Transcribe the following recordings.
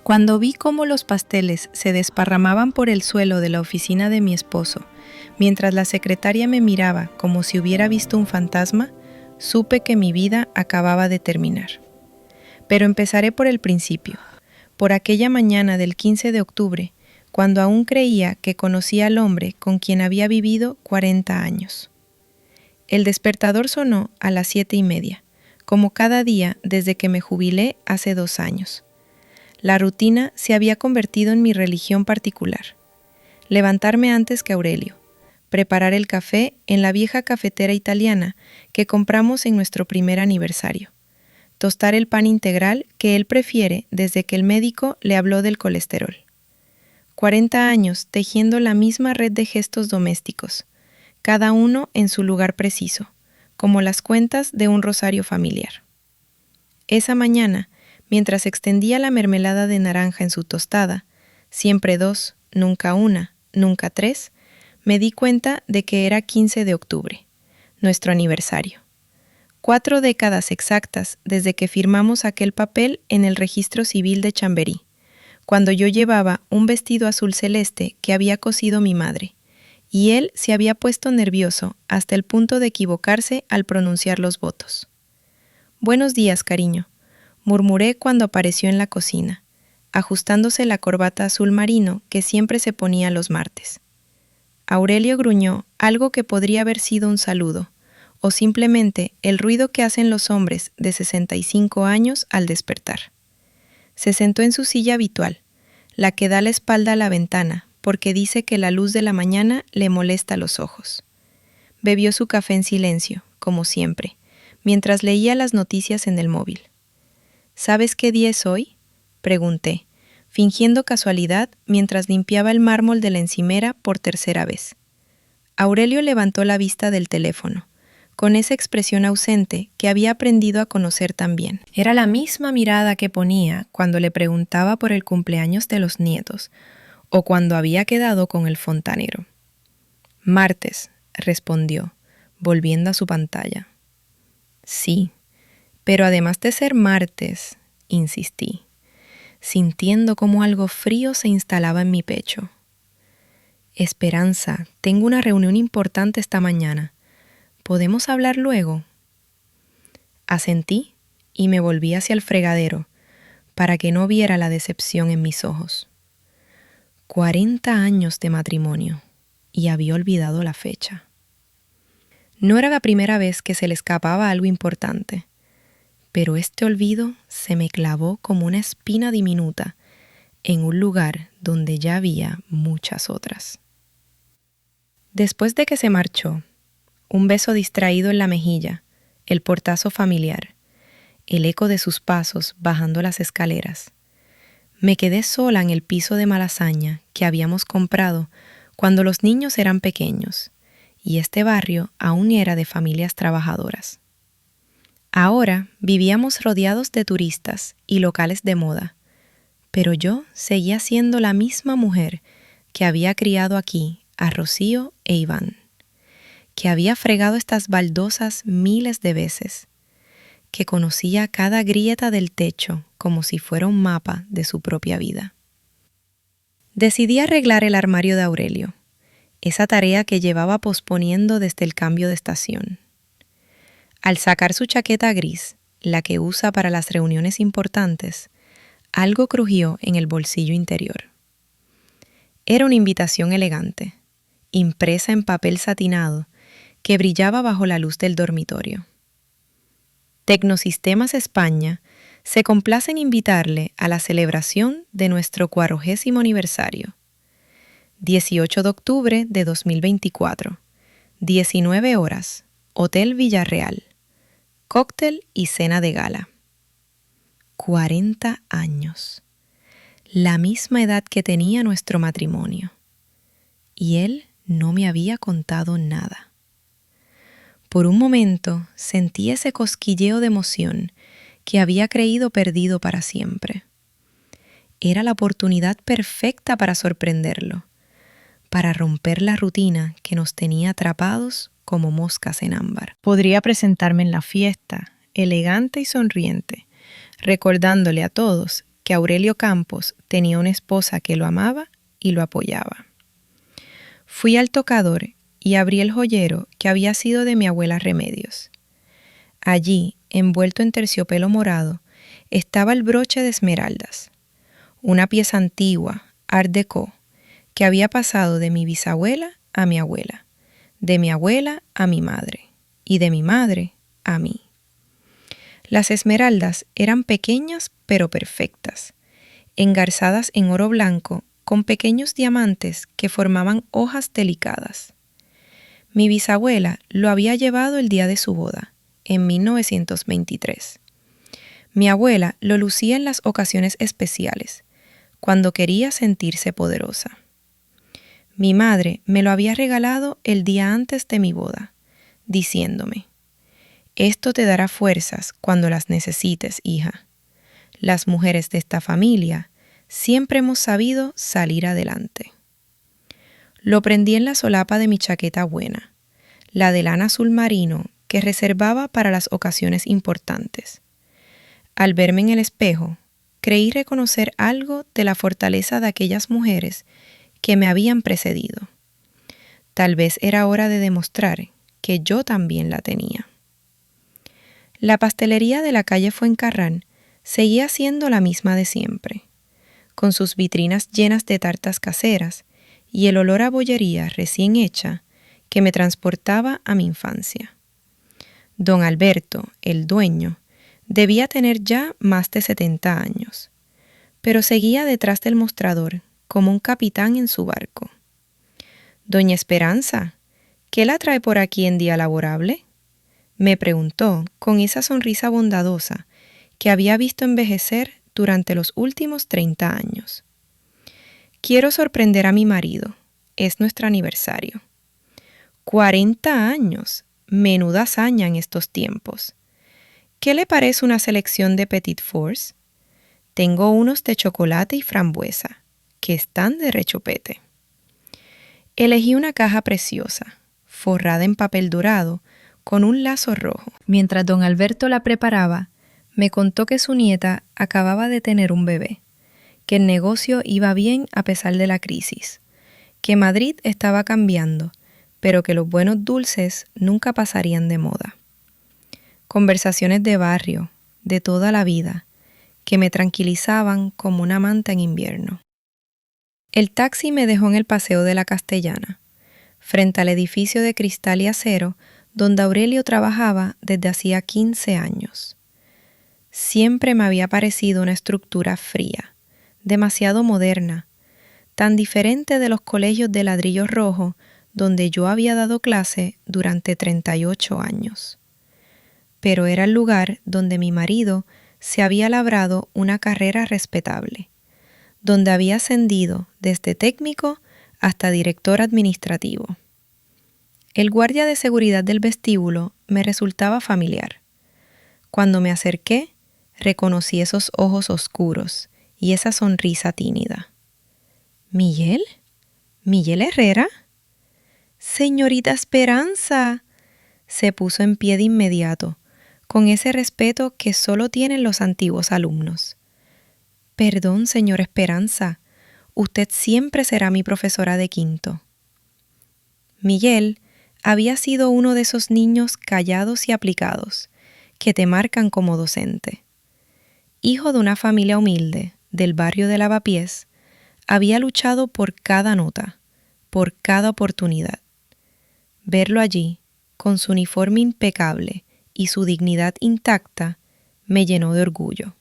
Cuando vi cómo los pasteles se desparramaban por el suelo de la oficina de mi esposo, mientras la secretaria me miraba como si hubiera visto un fantasma, supe que mi vida acababa de terminar. Pero empezaré por el principio, por aquella mañana del 15 de octubre, cuando aún creía que conocía al hombre con quien había vivido 40 años. El despertador sonó a las 7:30, como cada día desde que me jubilé hace 2 años. La rutina se había convertido en mi religión particular. Levantarme antes que Aurelio, preparar el café en la vieja cafetera italiana que compramos en nuestro primer aniversario, tostar el pan integral que él prefiere desde que el médico le habló del colesterol. 40 años tejiendo la misma red de gestos domésticos, cada uno en su lugar preciso, como las cuentas de un rosario familiar. Esa mañana, mientras extendía la mermelada de naranja en su tostada, siempre 2, nunca 1, nunca 3, me di cuenta de que era 15 de octubre, nuestro aniversario. 4 décadas exactas desde que firmamos aquel papel en el registro civil de Chamberí, cuando yo llevaba un vestido azul celeste que había cosido mi madre, y él se había puesto nervioso hasta el punto de equivocarse al pronunciar los votos. «Buenos días, cariño», murmuré cuando apareció en la cocina, ajustándose la corbata azul marino que siempre se ponía los martes. Aurelio gruñó algo que podría haber sido un saludo, o simplemente el ruido que hacen los hombres de 65 años al despertar. Se sentó en su silla habitual, la que da la espalda a la ventana, porque dice que la luz de la mañana le molesta los ojos. Bebió su café en silencio, como siempre, mientras leía las noticias en el móvil. ¿Sabes qué día es hoy?, pregunté, fingiendo casualidad mientras limpiaba el mármol de la encimera por tercera vez. Aurelio levantó la vista del teléfono, con esa expresión ausente que había aprendido a conocer tan bien. Era la misma mirada que ponía cuando le preguntaba por el cumpleaños de los nietos, o cuando había quedado con el fontanero. «Martes», respondió, volviendo a su pantalla. «Sí, pero además de ser martes», insistí, sintiendo como algo frío se instalaba en mi pecho. «Esperanza, tengo una reunión importante esta mañana. ¿Podemos hablar luego?» Asentí y me volví hacia el fregadero para que no viera la decepción en mis ojos. 40 años de matrimonio y había olvidado la fecha. No era la primera vez que se le escapaba algo importante, pero este olvido se me clavó como una espina diminuta en un lugar donde ya había muchas otras. Después de que se marchó, un beso distraído en la mejilla, el portazo familiar, el eco de sus pasos bajando las escaleras. Me quedé sola en el piso de malasaña que habíamos comprado cuando los niños eran pequeños, y este barrio aún era de familias trabajadoras. Ahora vivíamos rodeados de turistas y locales de moda, pero yo seguía siendo la misma mujer que había criado aquí a Rocío e Iván, que había fregado estas baldosas miles de veces, que conocía cada grieta del techo como si fuera un mapa de su propia vida. Decidí arreglar el armario de Aurelio, esa tarea que llevaba posponiendo desde el cambio de estación. Al sacar su chaqueta gris, la que usa para las reuniones importantes, algo crujió en el bolsillo interior. Era una invitación elegante, impresa en papel satinado, que brillaba bajo la luz del dormitorio. Tecnosistemas España se complace en invitarle a la celebración de nuestro 40º aniversario. 18 de octubre de 2024, 19 horas, Hotel Villarreal, cóctel y cena de gala. 40 años, la misma edad que tenía nuestro matrimonio. Y él no me había contado nada. Por un momento sentí ese cosquilleo de emoción que había creído perdido para siempre. Era la oportunidad perfecta para sorprenderlo, para romper la rutina que nos tenía atrapados como moscas en ámbar. Podría presentarme en la fiesta, elegante y sonriente, recordándole a todos que Aurelio Campos tenía una esposa que lo amaba y lo apoyaba. Fui al tocador y abrí el joyero que había sido de mi abuela Remedios. Allí, envuelto en terciopelo morado, estaba el broche de esmeraldas, una pieza antigua, art déco, que había pasado de mi bisabuela a mi abuela, de mi abuela a mi madre y de mi madre a mí. Las esmeraldas eran pequeñas pero perfectas, engarzadas en oro blanco con pequeños diamantes que formaban hojas delicadas. Mi bisabuela lo había llevado el día de su boda, en 1923. Mi abuela lo lucía en las ocasiones especiales, cuando quería sentirse poderosa. Mi madre me lo había regalado el día antes de mi boda, diciéndome: «Esto te dará fuerzas cuando las necesites, hija. Las mujeres de esta familia siempre hemos sabido salir adelante». Lo prendí en la solapa de mi chaqueta buena, la de lana azul marino que reservaba para las ocasiones importantes. Al verme en el espejo, creí reconocer algo de la fortaleza de aquellas mujeres que me habían precedido. Tal vez era hora de demostrar que yo también la tenía. La pastelería de la calle Fuencarral seguía siendo la misma de siempre, con sus vitrinas llenas de tartas caseras y el olor a bollería recién hecha que me transportaba a mi infancia. Don Alberto, el dueño, debía tener ya más de 70 años, pero seguía detrás del mostrador como un capitán en su barco. «Doña Esperanza, ¿qué la trae por aquí en día laborable?», me preguntó con esa sonrisa bondadosa que había visto envejecer durante los últimos 30 años. «Quiero sorprender a mi marido. Es nuestro aniversario». 40 años. Menuda hazaña en estos tiempos. ¿Qué le parece una selección de Petit Fours? Tengo unos de chocolate y frambuesa, que están de rechupete. Elegí una caja preciosa, forrada en papel dorado, con un lazo rojo. Mientras don Alberto la preparaba, me contó que su nieta acababa de tener un bebé, que el negocio iba bien a pesar de la crisis, que Madrid estaba cambiando, pero que los buenos dulces nunca pasarían de moda. Conversaciones de barrio, de toda la vida, que me tranquilizaban como una manta en invierno. El taxi me dejó en el Paseo de la Castellana, frente al edificio de cristal y acero donde Aurelio trabajaba desde hacía 15 años. Siempre me había parecido una estructura fría, demasiado moderna, tan diferente de los colegios de ladrillo rojo donde yo había dado clase durante 38 años. Pero era el lugar donde mi marido se había labrado una carrera respetable, donde había ascendido desde técnico hasta director administrativo. El guardia de seguridad del vestíbulo me resultaba familiar. Cuando me acerqué, reconocí esos ojos oscuros y esa sonrisa tímida. ¿Miguel? ¿Miguel Herrera? «Señorita Esperanza», se puso en pie de inmediato, con ese respeto que solo tienen los antiguos alumnos. «Perdón, señora Esperanza, usted siempre será mi profesora de quinto». Miguel había sido uno de esos niños callados y aplicados que te marcan como docente. Hijo de una familia humilde del barrio de Lavapiés, había luchado por cada nota, por cada oportunidad. Verlo allí, con su uniforme impecable y su dignidad intacta, me llenó de orgullo.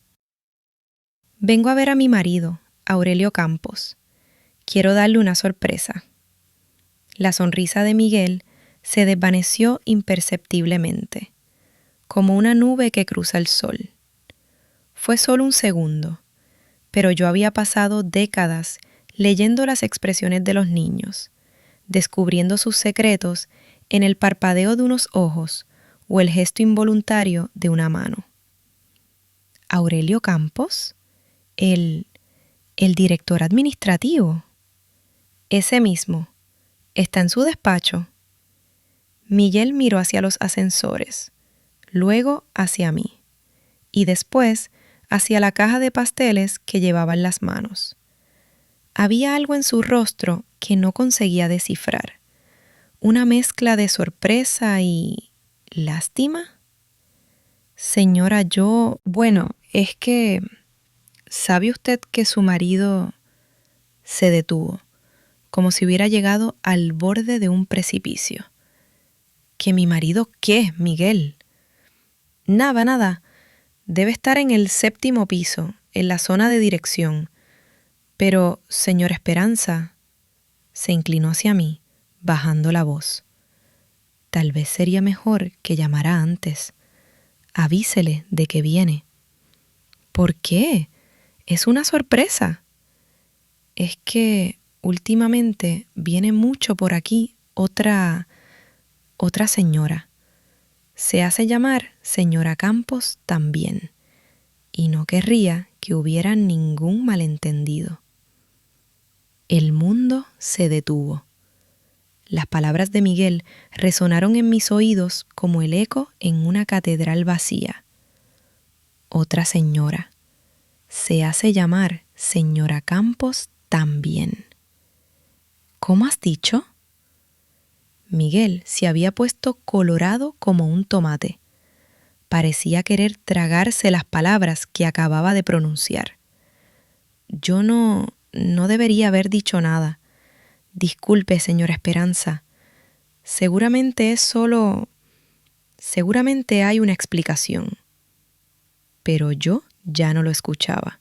«Vengo a ver a mi marido, Aurelio Campos. Quiero darle una sorpresa». La sonrisa de Miguel se desvaneció imperceptiblemente, como una nube que cruza el sol. Fue solo un segundo, pero yo había pasado décadas leyendo las expresiones de los niños, descubriendo sus secretos en el parpadeo de unos ojos o el gesto involuntario de una mano. ¿Aurelio Campos? ¿El director administrativo? Ese mismo. ¿Está en su despacho? Miguel miró hacia los ascensores, luego hacia mí, y después hacia la caja de pasteles que llevaba en las manos. Había algo en su rostro que no conseguía descifrar. Una mezcla de sorpresa y lástima. Señora, es que, ¿sabe usted que su marido se detuvo, como si hubiera llegado al borde de un precipicio? ¿Que mi marido qué, Miguel? Nada. Debe estar en el 7º piso, en la zona de dirección. Pero, señora Esperanza, se inclinó hacia mí, bajando la voz. Tal vez sería mejor que llamara antes. Avísele de que viene. ¿Por qué? Es una sorpresa. Es que últimamente viene mucho por aquí otra señora. Se hace llamar señora Campos también, y no querría que hubiera ningún malentendido. El mundo se detuvo. Las palabras de Miguel resonaron en mis oídos como el eco en una catedral vacía. Otra señora. Se hace llamar señora Campos también. ¿Cómo has dicho? Miguel se había puesto colorado como un tomate. Parecía querer tragarse las palabras que acababa de pronunciar. Yo no debería haber dicho nada. Disculpe, señora Esperanza. Seguramente hay una explicación. Pero yo ya no lo escuchaba.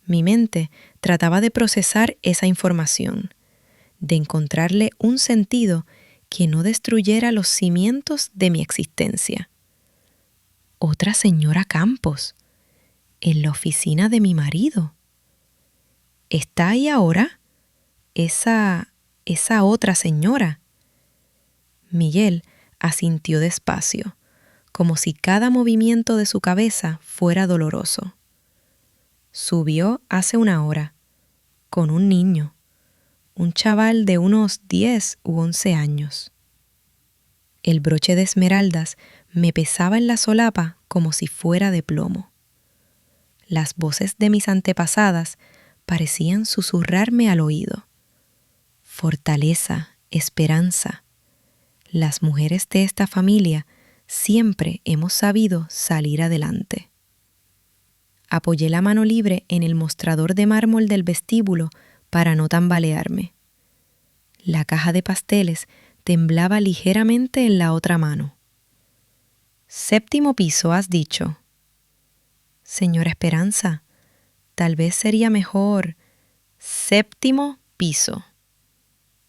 Mi mente trataba de procesar esa información, de encontrarle un sentido que no destruyera los cimientos de mi existencia. Otra señora Campos, en la oficina de mi marido. ¿Está ahí ahora? Esa otra señora. Miguel asintió despacio, como si cada movimiento de su cabeza fuera doloroso. Subió hace 1 hora, con un niño, un chaval de unos 10 u 11 años. El broche de esmeraldas me pesaba en la solapa como si fuera de plomo. Las voces de mis antepasadas parecían susurrarme al oído. Fortaleza, esperanza. Las mujeres de esta familia siempre hemos sabido salir adelante. Apoyé la mano libre en el mostrador de mármol del vestíbulo para no tambalearme. La caja de pasteles temblaba ligeramente en la otra mano. 7º piso, has dicho. Señora Esperanza, tal vez sería mejor 7º piso.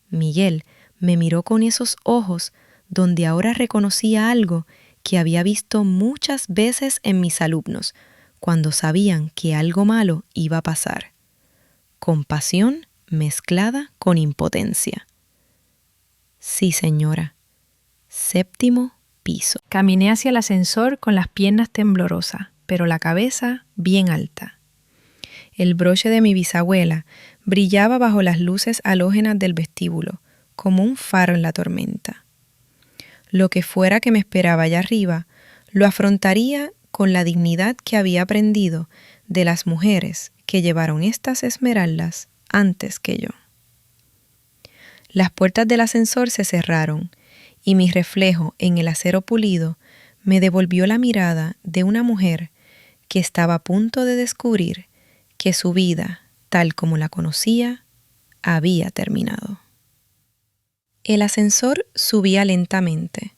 Miguel me miró con esos ojos donde ahora reconocía algo que había visto muchas veces en mis alumnos cuando sabían que algo malo iba a pasar. Compasión mezclada con impotencia. Sí, señora. 7º piso. Caminé hacia el ascensor con las piernas temblorosas, pero la cabeza bien alta. El broche de mi bisabuela brillaba bajo las luces halógenas del vestíbulo, como un faro en la tormenta. Lo que fuera que me esperaba allá arriba, lo afrontaría con la dignidad que había aprendido de las mujeres que llevaron estas esmeraldas antes que yo. Las puertas del ascensor se cerraron y mi reflejo en el acero pulido me devolvió la mirada de una mujer que estaba a punto de descubrir que su vida, tal como la conocía, había terminado. El ascensor subía lentamente,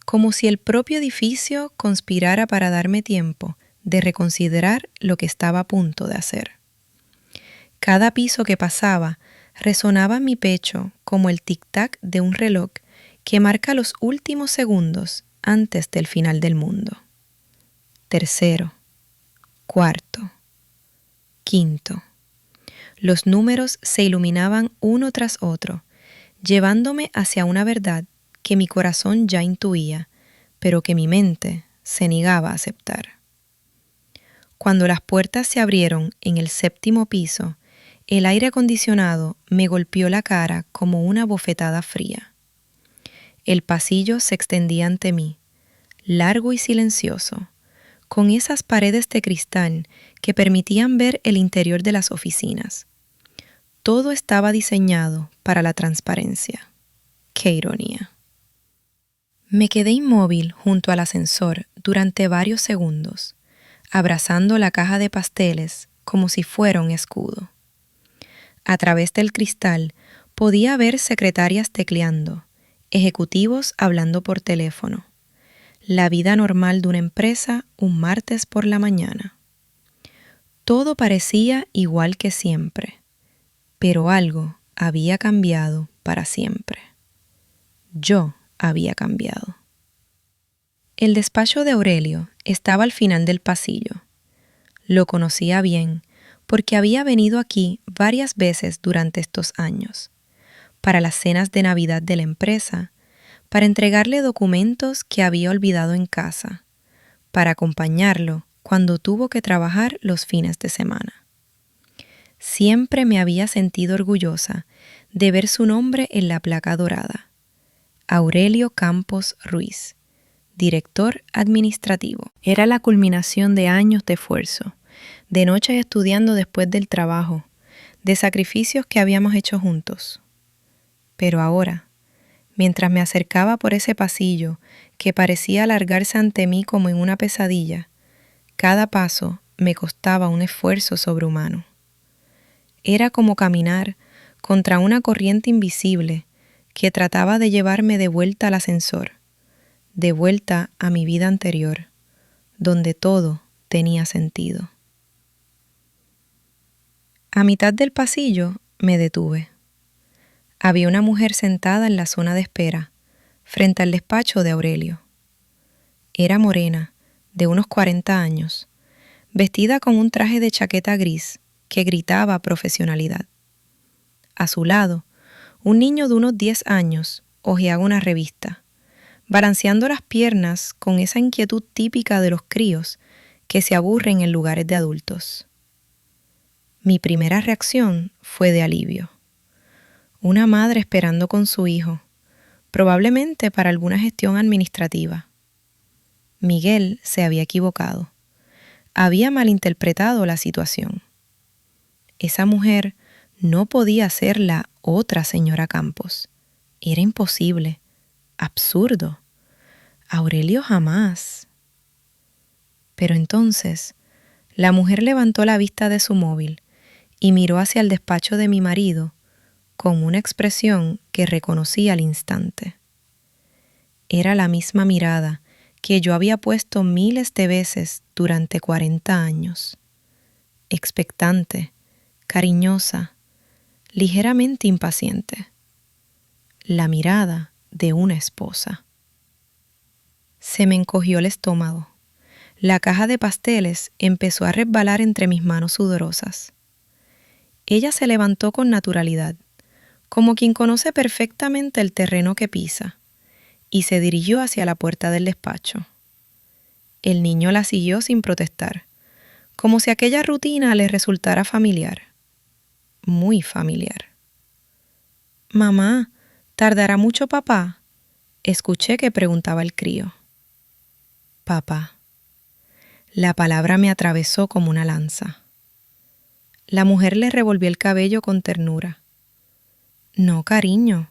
como si el propio edificio conspirara para darme tiempo de reconsiderar lo que estaba a punto de hacer. Cada piso que pasaba resonaba en mi pecho como el tic-tac de un reloj que marca los últimos segundos antes del final del mundo. 3º, 4º, 5º. Los números se iluminaban uno tras otro, llevándome hacia una verdad que mi corazón ya intuía, pero que mi mente se negaba a aceptar. Cuando las puertas se abrieron en el 7º piso, el aire acondicionado me golpeó la cara como una bofetada fría. El pasillo se extendía ante mí, largo y silencioso, con esas paredes de cristal que permitían ver el interior de las oficinas. Todo estaba diseñado para la transparencia. ¡Qué ironía! Me quedé inmóvil junto al ascensor durante varios segundos, abrazando la caja de pasteles como si fuera un escudo. A través del cristal podía ver secretarias tecleando, ejecutivos hablando por teléfono. La vida normal de una empresa un martes por la mañana. Todo parecía igual que siempre, pero algo había cambiado para siempre. Yo había cambiado. El despacho de Aurelio estaba al final del pasillo. Lo conocía bien porque había venido aquí varias veces durante estos años, para las cenas de Navidad de la empresa, para entregarle documentos que había olvidado en casa, para acompañarlo cuando tuvo que trabajar los fines de semana. Siempre me había sentido orgullosa de ver su nombre en la placa dorada. Aurelio Campos Ruiz, director administrativo. Era la culminación de años de esfuerzo, de noches estudiando después del trabajo, de sacrificios que habíamos hecho juntos. Pero ahora, mientras me acercaba por ese pasillo que parecía alargarse ante mí como en una pesadilla, cada paso me costaba un esfuerzo sobrehumano. Era como caminar contra una corriente invisible que trataba de llevarme de vuelta al ascensor, de vuelta a mi vida anterior, donde todo tenía sentido. A mitad del pasillo me detuve. Había una mujer sentada en la zona de espera, frente al despacho de Aurelio. Era morena, de unos 40 años, vestida con un traje de chaqueta gris que gritaba profesionalidad. A su lado, un niño de unos 10 años hojeaba una revista, balanceando las piernas con esa inquietud típica de los críos que se aburren en lugares de adultos. Mi primera reacción fue de alivio. Una madre esperando con su hijo, probablemente para alguna gestión administrativa. Miguel se había equivocado. Había malinterpretado la situación. Esa mujer no podía ser la otra señora Campos. Era imposible, absurdo. Aurelio jamás. Pero entonces, la mujer levantó la vista de su móvil y miró hacia el despacho de mi marido con una expresión que reconocí al instante. Era la misma mirada que yo había puesto miles de veces durante 40 años. Expectante, cariñosa, ligeramente impaciente. La mirada de una esposa. Se me encogió el estómago. La caja de pasteles empezó a resbalar entre mis manos sudorosas. Ella se levantó con naturalidad, como quien conoce perfectamente el terreno que pisa, y se dirigió hacia la puerta del despacho. El niño la siguió sin protestar, como si aquella rutina le resultara familiar. Muy familiar. «Mamá, ¿tardará mucho papá?», escuché que preguntaba el crío. Papá. La palabra me atravesó como una lanza. La mujer le revolvió el cabello con ternura. «No, cariño,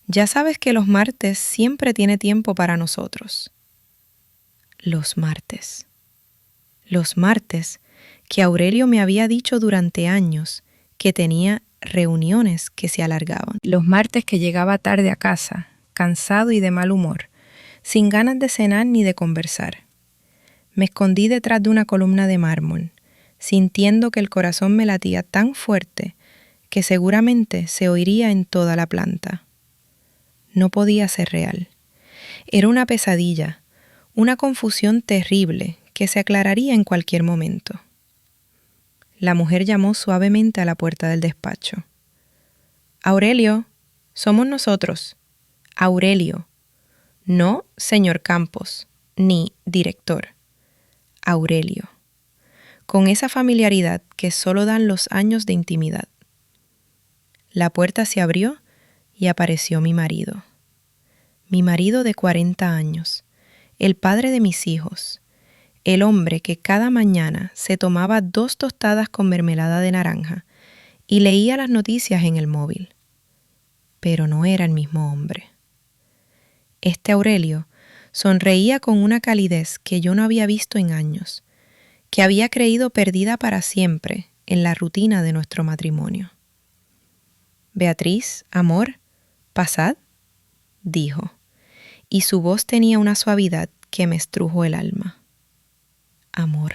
ya sabes que los martes siempre tiene tiempo para nosotros». Los martes. Los martes que Aurelio me había dicho durante años que tenía reuniones que se alargaban. Los martes que llegaba tarde a casa, cansado y de mal humor, sin ganas de cenar ni de conversar. Me escondí detrás de una columna de mármol, sintiendo que el corazón me latía tan fuerte que seguramente se oiría en toda la planta. No podía ser real. Era una pesadilla, una confusión terrible que se aclararía en cualquier momento. La mujer llamó suavemente a la puerta del despacho. «Aurelio, somos nosotros. Aurelio. No señor Campos, ni director. Aurelio». Con esa familiaridad que solo dan los años de intimidad. La puerta se abrió y apareció mi marido. Mi marido de 40 años, el padre de mis hijos, el hombre que cada mañana se tomaba 2 tostadas con mermelada de naranja y leía las noticias en el móvil. Pero no era el mismo hombre. Este Aurelio sonreía con una calidez que yo no había visto en años, que había creído perdida para siempre en la rutina de nuestro matrimonio. «Beatriz, amor, pasad», dijo, y su voz tenía una suavidad que me estrujó el alma. Amor.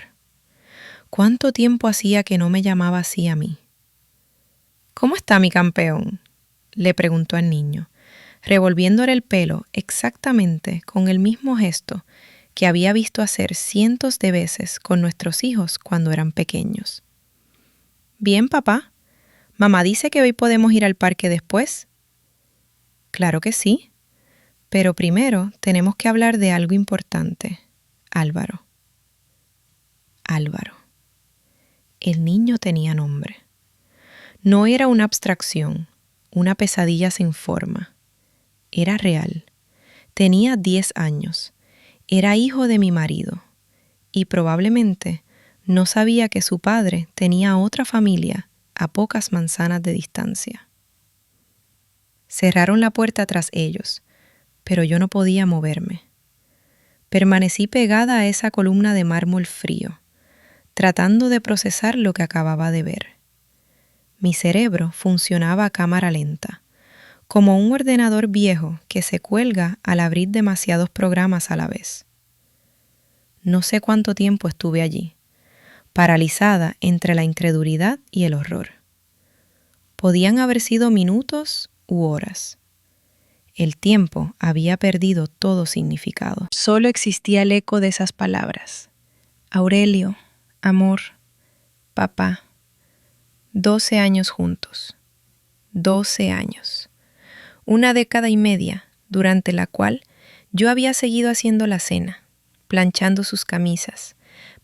¿Cuánto tiempo hacía que no me llamaba así a mí? «¿Cómo está mi campeón?», le preguntó al niño, revolviéndole el pelo exactamente con el mismo gesto que había visto hacer cientos de veces con nuestros hijos cuando eran pequeños. «Bien, papá. Mamá dice que hoy podemos ir al parque después». «Claro que sí, pero primero tenemos que hablar de algo importante, Álvaro». Álvaro. El niño tenía nombre. No era una abstracción, una pesadilla sin forma. Era real. Tenía 10 años. Era hijo de mi marido. Y probablemente no sabía que su padre tenía otra familia a pocas manzanas de distancia. Cerraron la puerta tras ellos, pero yo no podía moverme. Permanecí pegada a esa columna de mármol frío, tratando de procesar lo que acababa de ver. Mi cerebro funcionaba a cámara lenta, como un ordenador viejo que se cuelga al abrir demasiados programas a la vez. No sé cuánto tiempo estuve allí, paralizada entre la incredulidad y el horror. Podían haber sido minutos u horas. El tiempo había perdido todo significado. Solo existía el eco de esas palabras. Aurelio, amor, papá. 12 años juntos. 12 años. Una década y media, durante la cual yo había seguido haciendo la cena, planchando sus camisas,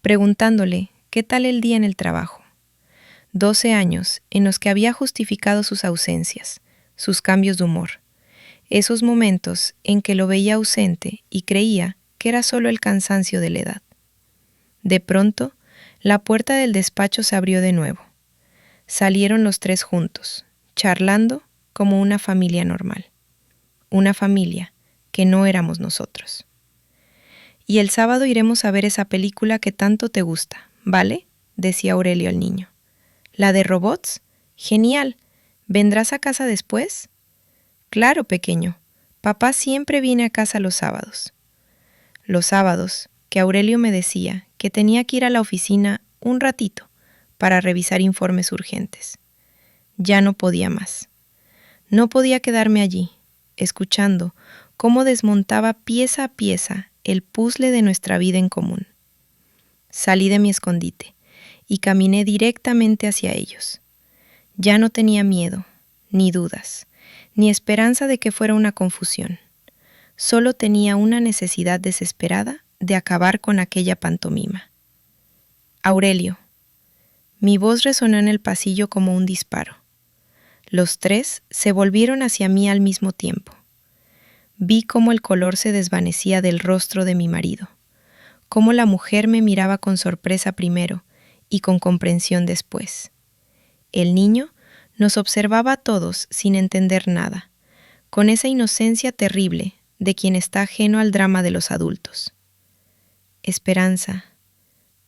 preguntándole qué tal el día en el trabajo. 12 años en los que había justificado sus ausencias, sus cambios de humor, esos momentos en que lo veía ausente y creía que era solo el cansancio de la edad. De pronto, la puerta del despacho se abrió de nuevo. Salieron los 3 juntos, charlando como una familia normal. Una familia que no éramos nosotros. «Y el sábado iremos a ver esa película que tanto te gusta, ¿vale?», decía Aurelio al niño. «¿La de robots? Genial. ¿Vendrás a casa después?» «Claro, pequeño. Papá siempre viene a casa los sábados». Los sábados, que Aurelio me decía que tenía que ir a la oficina un ratito para revisar informes urgentes. Ya no podía más. No podía quedarme allí, escuchando cómo desmontaba pieza a pieza el puzzle de nuestra vida en común. Salí de mi escondite y caminé directamente hacia ellos. Ya no tenía miedo, ni dudas, ni esperanza de que fuera una confusión. Solo tenía una necesidad desesperada de acabar con aquella pantomima. «Aurelio». Mi voz resonó en el pasillo como un disparo. Los 3 se volvieron hacia mí al mismo tiempo. Vi cómo el color se desvanecía del rostro de mi marido, cómo la mujer me miraba con sorpresa primero y con comprensión después. El niño nos observaba a todos sin entender nada, con esa inocencia terrible de quien está ajeno al drama de los adultos. «Esperanza».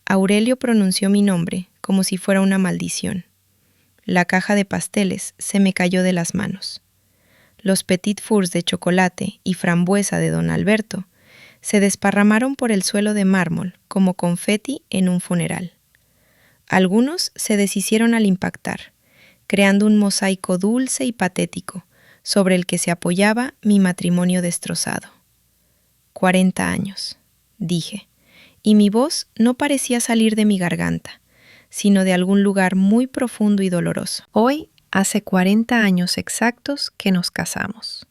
Aurelio pronunció mi nombre como si fuera una maldición. La caja de pasteles se me cayó de las manos. Los petit fours de chocolate y frambuesa de don Alberto se desparramaron por el suelo de mármol como confeti en un funeral. Algunos se deshicieron al impactar, creando un mosaico dulce y patético sobre el que se apoyaba mi matrimonio destrozado. 40 años, dije, y mi voz no parecía salir de mi garganta, sino de algún lugar muy profundo y doloroso. Hoy hace 40 años exactos que nos casamos.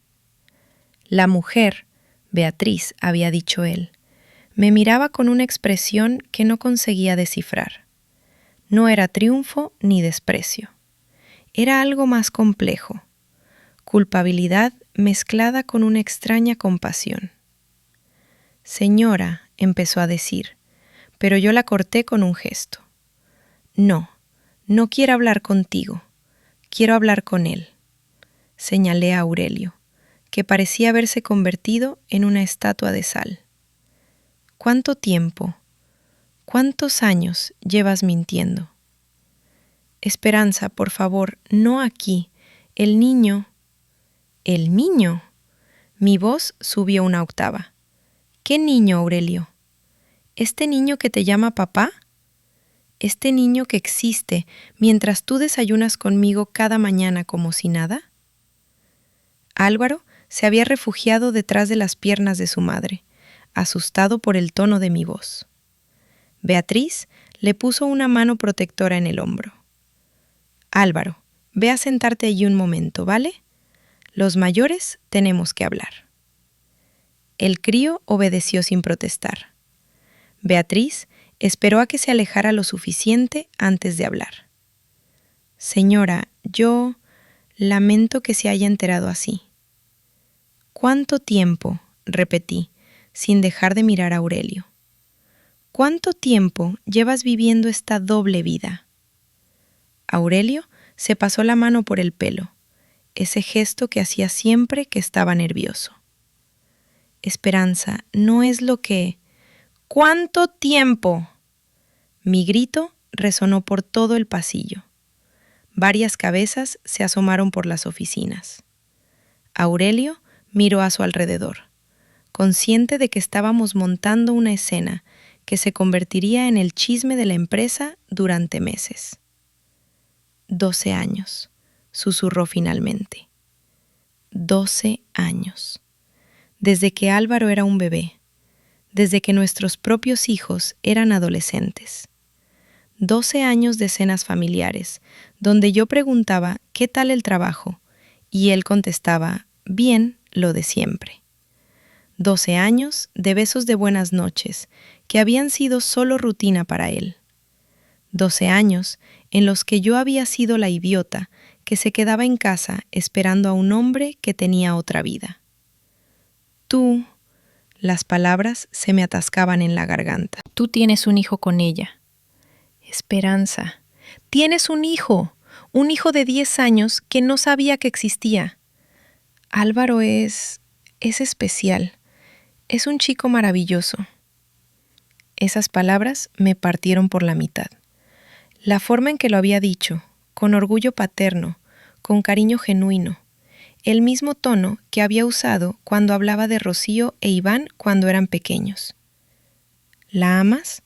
La mujer, Beatriz, había dicho él, me miraba con una expresión que no conseguía descifrar. No era triunfo ni desprecio. Era algo más complejo, culpabilidad mezclada con una extraña compasión. «Señora», empezó a decir, pero yo la corté con un gesto. No, no quiero hablar contigo, quiero hablar con él, señalé a Aurelio, que parecía haberse convertido en una estatua de sal. ¿Cuánto tiempo, cuántos años llevas mintiendo? Esperanza, por favor, no aquí. El niño. ¿El niño? Mi voz subió una octava. ¿Qué niño, Aurelio? ¿Este niño que te llama papá? ¿Este niño que existe mientras tú desayunas conmigo cada mañana como si nada? Álvaro se había refugiado detrás de las piernas de su madre, asustado por el tono de mi voz. Beatriz le puso una mano protectora en el hombro. Álvaro, ve a sentarte allí un momento, ¿vale? Los mayores tenemos que hablar. El crío obedeció sin protestar. Beatriz esperó a que se alejara lo suficiente antes de hablar. Señora, yo lamento que se haya enterado así. ¿Cuánto tiempo? Repetí, sin dejar de mirar a Aurelio. ¿Cuánto tiempo llevas viviendo esta doble vida? Aurelio se pasó la mano por el pelo, ese gesto que hacía siempre que estaba nervioso. Esperanza, no es lo que... ¿Cuánto tiempo? Mi grito resonó por todo el pasillo. Varias cabezas se asomaron por las oficinas. Aurelio miró a su alrededor, consciente de que estábamos montando una escena que se convertiría en el chisme de la empresa durante meses. 12 años, susurró finalmente. 12 años. Desde que Álvaro era un bebé, desde que nuestros propios hijos eran adolescentes. 12 años de cenas familiares, donde yo preguntaba ¿qué tal el trabajo? Y él contestaba, bien, lo de siempre. 12 años de besos de buenas noches, que habían sido solo rutina para él. 12 años en los que yo había sido la idiota que se quedaba en casa esperando a un hombre que tenía otra vida. Tú, las palabras se me atascaban en la garganta. Tú tienes un hijo con ella. Esperanza, tienes un hijo de 10 años que no sabía que existía. Álvaro es especial, es un chico maravilloso. Esas palabras me partieron por la mitad. La forma en que lo había dicho, con orgullo paterno, con cariño genuino, el mismo tono que había usado cuando hablaba de Rocío e Iván cuando eran pequeños. ¿La amas?,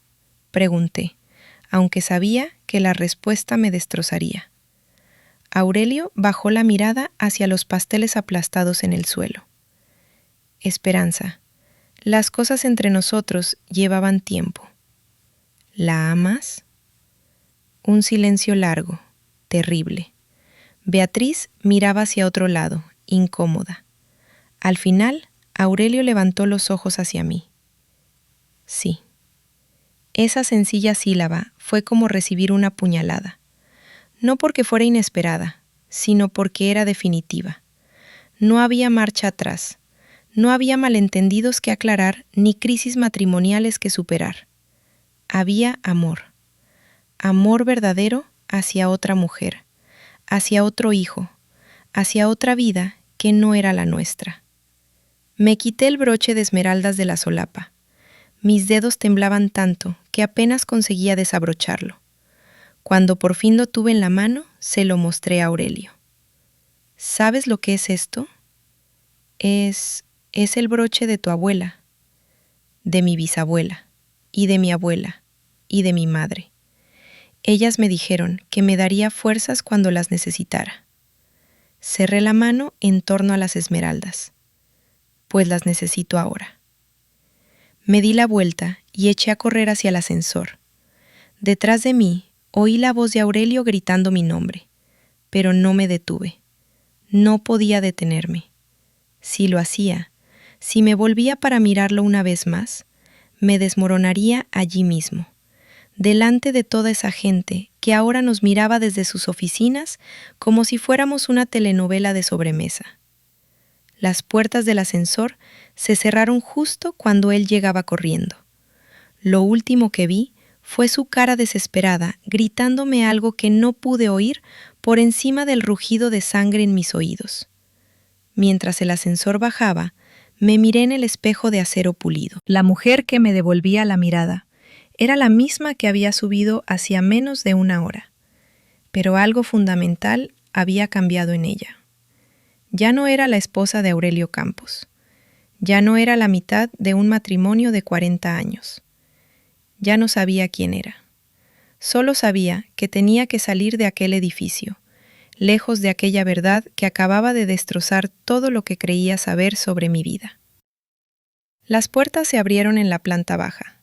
pregunté, aunque sabía que la respuesta me destrozaría. Aurelio bajó la mirada hacia los pasteles aplastados en el suelo. Esperanza, las cosas entre nosotros llevaban tiempo. ¿La amas? Un silencio largo, terrible. Beatriz miraba hacia otro lado, incómoda. Al final, Aurelio levantó los ojos hacia mí. Sí. Esa sencilla sílaba fue como recibir una puñalada. No porque fuera inesperada, sino porque era definitiva. No había marcha atrás. No había malentendidos que aclarar ni crisis matrimoniales que superar. Había amor. Amor verdadero hacia otra mujer, hacia otro hijo, hacia otra vida que no era la nuestra. Me quité el broche de esmeraldas de la solapa. Mis dedos temblaban tanto que apenas conseguía desabrocharlo. Cuando por fin lo tuve en la mano, se lo mostré a Aurelio. ¿Sabes lo que es esto? Es el broche de tu abuela, de mi bisabuela, y de mi abuela, y de mi madre. Ellas me dijeron que me daría fuerzas cuando las necesitara. Cerré la mano en torno a las esmeraldas, pues las necesito ahora. Me di la vuelta y eché a correr hacia el ascensor. Detrás de mí oí la voz de Aurelio gritando mi nombre, pero no me detuve. No podía detenerme. Si lo hacía, si me volvía para mirarlo una vez más, me desmoronaría allí mismo, delante de toda esa gente que ahora nos miraba desde sus oficinas como si fuéramos una telenovela de sobremesa. Las puertas del ascensor se cerraron justo cuando él llegaba corriendo. Lo último que vi fue su cara desesperada, gritándome algo que no pude oír por encima del rugido de sangre en mis oídos. Mientras el ascensor bajaba, me miré en el espejo de acero pulido. La mujer que me devolvía la mirada era la misma que había subido hacía menos de una hora. Pero algo fundamental había cambiado en ella. Ya no era la esposa de Aurelio Campos. Ya no era la mitad de un matrimonio de 40 años. Ya no sabía quién era. Solo sabía que tenía que salir de aquel edificio, lejos de aquella verdad que acababa de destrozar todo lo que creía saber sobre mi vida. Las puertas se abrieron en la planta baja.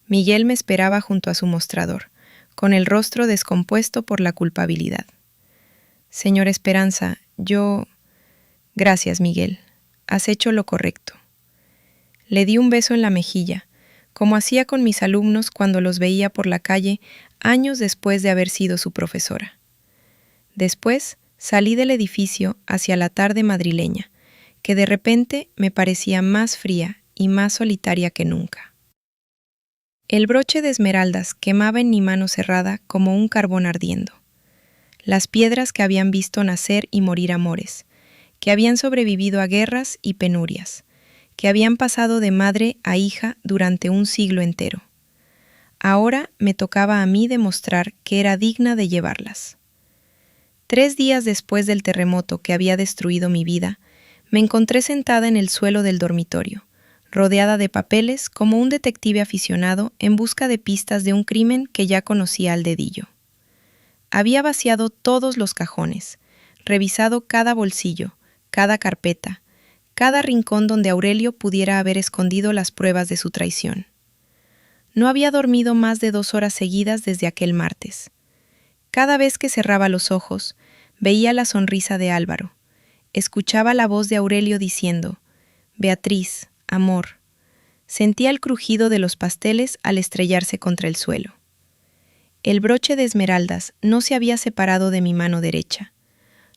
Miguel me esperaba junto a su mostrador, con el rostro descompuesto por la culpabilidad. Señor Esperanza, Gracias, Miguel. Has hecho lo correcto. Le di un beso en la mejilla, como hacía con mis alumnos cuando los veía por la calle años después de haber sido su profesora. Después salí del edificio hacia la tarde madrileña, que de repente me parecía más fría y más solitaria que nunca. El broche de esmeraldas quemaba en mi mano cerrada como un carbón ardiendo. Las piedras que habían visto nacer y morir amores, que habían sobrevivido a guerras y penurias, que habían pasado de madre a hija durante un siglo entero. Ahora me tocaba a mí demostrar que era digna de llevarlas. 3 días después del terremoto que había destruido mi vida, me encontré sentada en el suelo del dormitorio, rodeada de papeles como un detective aficionado en busca de pistas de un crimen que ya conocía al dedillo. Había vaciado todos los cajones, revisado cada bolsillo, cada carpeta, cada rincón donde Aurelio pudiera haber escondido las pruebas de su traición. No había dormido más de 2 horas seguidas desde aquel martes. Cada vez que cerraba los ojos, veía la sonrisa de Álvaro. Escuchaba la voz de Aurelio diciendo: «Beatriz, amor». Sentía el crujido de los pasteles al estrellarse contra el suelo. El broche de esmeraldas no se había separado de mi mano derecha.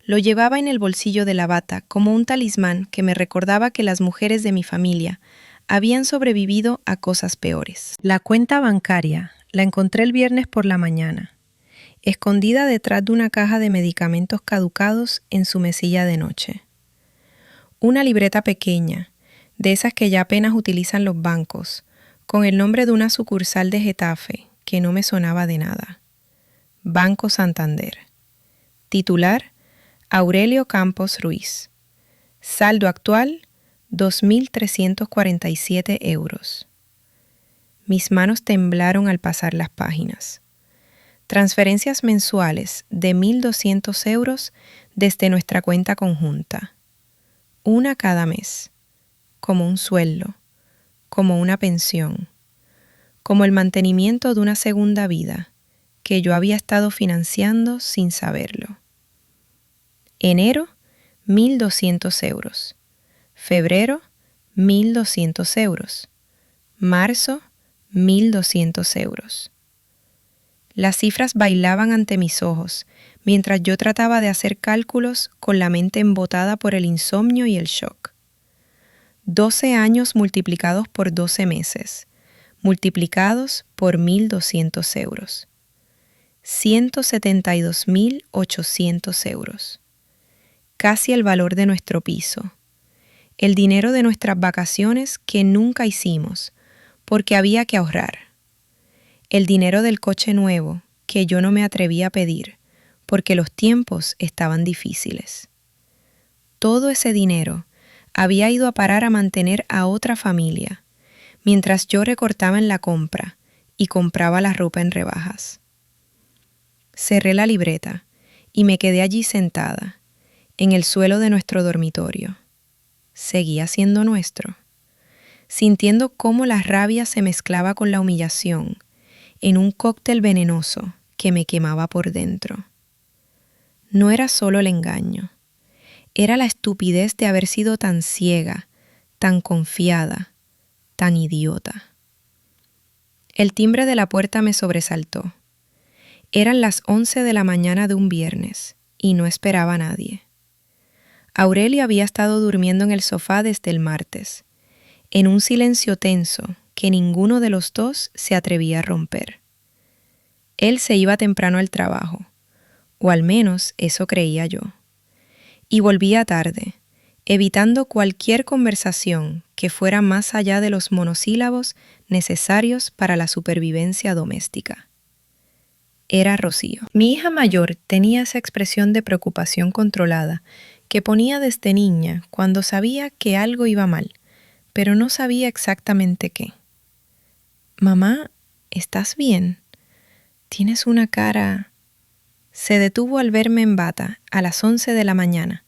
Lo llevaba en el bolsillo de la bata como un talismán que me recordaba que las mujeres de mi familia habían sobrevivido a cosas peores. La cuenta bancaria la encontré el viernes por la mañana, escondida detrás de una caja de medicamentos caducados en su mesilla de noche. Una libreta pequeña, de esas que ya apenas utilizan los bancos, con el nombre de una sucursal de Getafe que no me sonaba de nada. Banco Santander. Titular: Aurelio Campos Ruiz. Saldo actual: 2.347 euros. Mis manos temblaron al pasar las páginas. Transferencias mensuales de 1.200 euros desde nuestra cuenta conjunta. Una cada mes. Como un sueldo. Como una pensión. Como el mantenimiento de una segunda vida que yo había estado financiando sin saberlo. Enero, 1.200 euros. Febrero, 1.200 euros. Marzo, 1.200 euros. Las cifras bailaban ante mis ojos, mientras yo trataba de hacer cálculos con la mente embotada por el insomnio y el shock. 12 años multiplicados por 12 meses, multiplicados por 1.200 euros. 172.800 euros. Casi el valor de nuestro piso. El dinero de nuestras vacaciones que nunca hicimos, porque había que ahorrar. El dinero del coche nuevo que yo no me atreví a pedir, porque los tiempos estaban difíciles. Todo ese dinero había ido a parar a mantener a otra familia, mientras yo recortaba en la compra y compraba la ropa en rebajas. Cerré la libreta y me quedé allí sentada, en el suelo de nuestro dormitorio. Seguía siendo nuestro, sintiendo cómo la rabia se mezclaba con la humillación en un cóctel venenoso que me quemaba por dentro. No era solo el engaño, era la estupidez de haber sido tan ciega, tan confiada, tan idiota. El timbre de la puerta me sobresaltó. Eran las 11 de la mañana de un viernes y no esperaba a nadie. Aurelio había estado durmiendo en el sofá desde el martes, en un silencio tenso que ninguno de los dos se atrevía a romper. Él se iba temprano al trabajo, o al menos eso creía yo, y volvía tarde, evitando cualquier conversación que fuera más allá de los monosílabos necesarios para la supervivencia doméstica. Era Rocío. Mi hija mayor tenía esa expresión de preocupación controlada que ponía desde niña cuando sabía que algo iba mal, pero no sabía exactamente qué. «Mamá, ¿estás bien? Tienes una cara...». Se detuvo al verme en bata a las 11 de la mañana,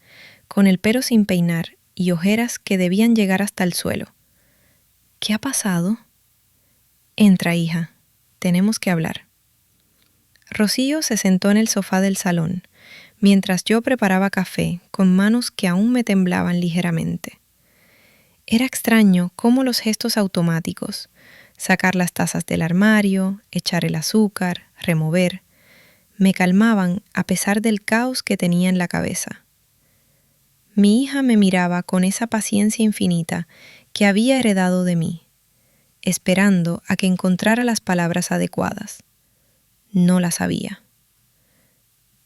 con el pelo sin peinar y ojeras que debían llegar hasta el suelo. «¿Qué ha pasado?» «Entra, hija. Tenemos que hablar». Rocío se sentó en el sofá del salón, mientras yo preparaba café con manos que aún me temblaban ligeramente. Era extraño cómo los gestos automáticos, sacar las tazas del armario, echar el azúcar, remover, me calmaban a pesar del caos que tenía en la cabeza. Mi hija me miraba con esa paciencia infinita que había heredado de mí, esperando a que encontrara las palabras adecuadas. No las había.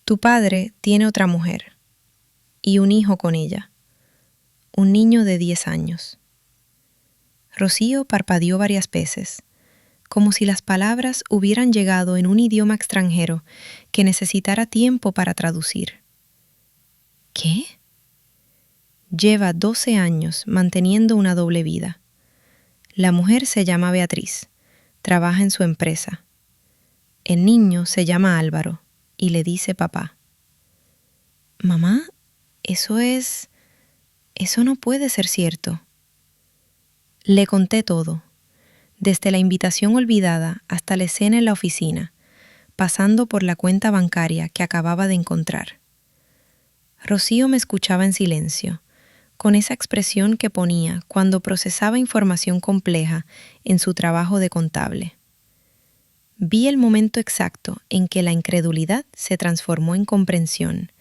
«Tu padre tiene otra mujer y un hijo con ella, un niño de 10 años». Rocío parpadeó varias veces, como si las palabras hubieran llegado en un idioma extranjero que necesitara tiempo para traducir. «¿Qué?» «Lleva 12 años manteniendo una doble vida. La mujer se llama Beatriz, trabaja en su empresa. El niño se llama Álvaro y le dice papá». «Mamá, eso no puede ser cierto». Le conté todo, desde la invitación olvidada hasta la escena en la oficina, pasando por la cuenta bancaria que acababa de encontrar. Rocío me escuchaba en silencio, con esa expresión que ponía cuando procesaba información compleja en su trabajo de contable. Vi el momento exacto en que la incredulidad se transformó en comprensión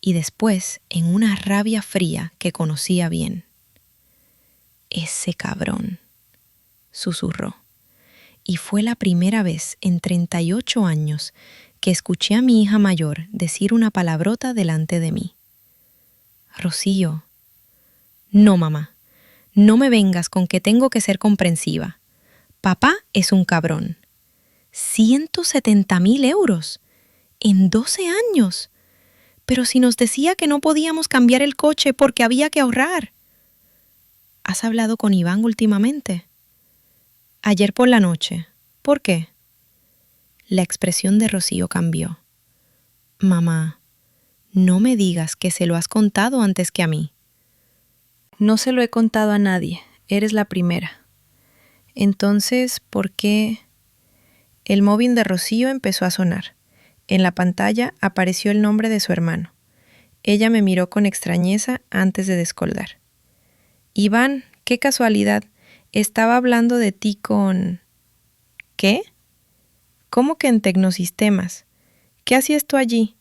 y después en una rabia fría que conocía bien. «Ese cabrón», susurró, y fue la primera vez en 38 años que escuché a mi hija mayor decir una palabrota delante de mí. «Rocío». «No, mamá, no me vengas con que tengo que ser comprensiva. Papá es un cabrón. 170.000 euros en 12 años. Pero si nos decía que no podíamos cambiar el coche porque había que ahorrar». «¿Has hablado con Iván últimamente?» «Ayer por la noche. ¿Por qué?» La expresión de Rocío cambió. «Mamá, no me digas que se lo has contado antes que a mí». «No se lo he contado a nadie. Eres la primera». «Entonces, ¿por qué...?» El móvil de Rocío empezó a sonar. En la pantalla apareció el nombre de su hermano. Ella me miró con extrañeza antes de descolgar. «Iván, qué casualidad. Estaba hablando de ti con...». «¿Qué? ¿Cómo que en Tecnosistemas? ¿Qué hacías tú allí?»